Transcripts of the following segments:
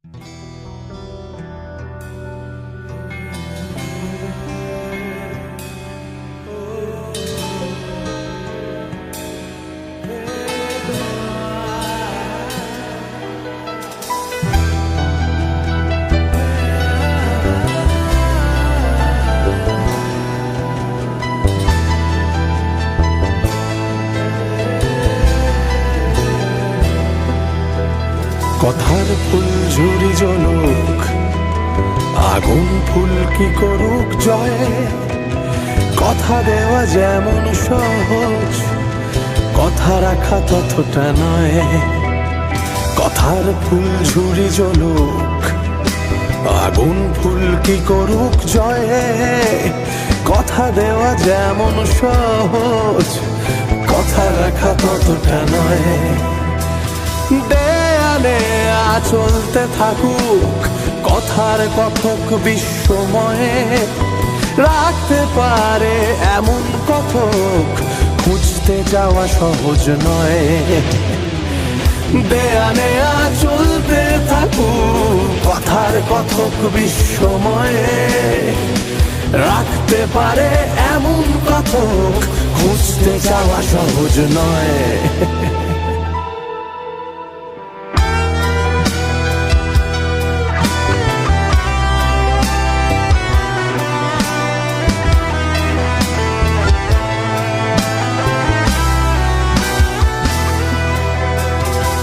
কথার ফুল ঝুরি জ্বলুক, আগুন ফুল কি করুক জয়। কথা দেওয়া যেমন সহজ, কথা রাখা ততটা নয়। কথার ফুল ঝুরি জ্বলুক, আগুন ফুল কি করুক জয়। কথা দেওয়া যেমন সহজ, কথা রাখা ততটা নয়। দেয়ালে চলতে থাকুক কথার কথক বিশ্বময়ে, রাখতে পারে এমন কথক খুঁজতে যাওয়া সহজ নয়। দেয়ালে চলতে থাকুক কথার কথক বিশ্বময়ে, রাখতে পারে এমন কথক খুঁজতে যাওয়া সহজ নয়।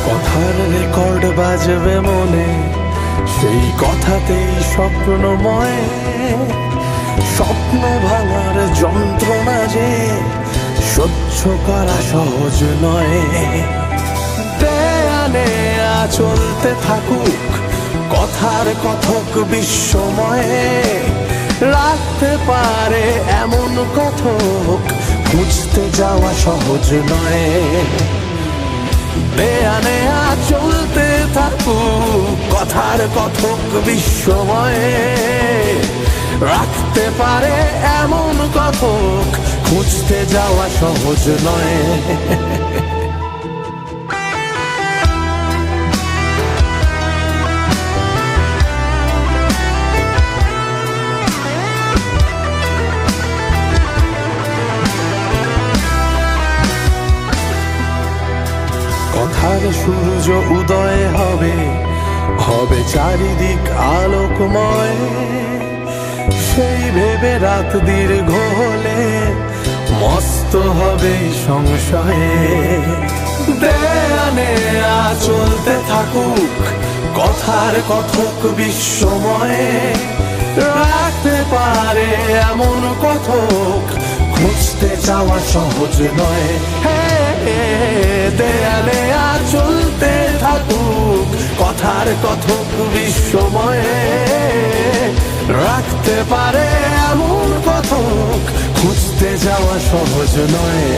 কথার রেকর্ড বাজবে মনে, সেই কথাতেই স্বপ্নময়। স্বপ্ন ভাঙার যন্ত্রণা যে সহ্য করা সহজ নয়। দেয়ালে চলতে থাকুক কথার কথক বিশ্বময়ে, রাখতে পারে এমন কথক খুঁজতে যাওয়া সহজ নয়। দেয়ালে চলতে থাকুক কথার কথক বিশ্বময়ে, রাখতে পারে এমন কথক খুঁজতে যাওয়া সহজ নয়। কথার সূর্য উদয় হবে, হবে চারিদিক আলোকময়। সেই ভেবে রাত দীর্ঘ হলে মস্ত হবে সংশয়ে। দেয়ালে চলতে থাকুক কথার কথক বিশ্বময়ে, রাখতে পারে এমন কথক খুঁজতে যাওয়া সহজ নয়। দেয়ালে চলতে থাকুক কথার কথক বিশ্বময়ে, রাখতে পারে এমন কথক খুঁজতে যাওয়া সহজ নয়।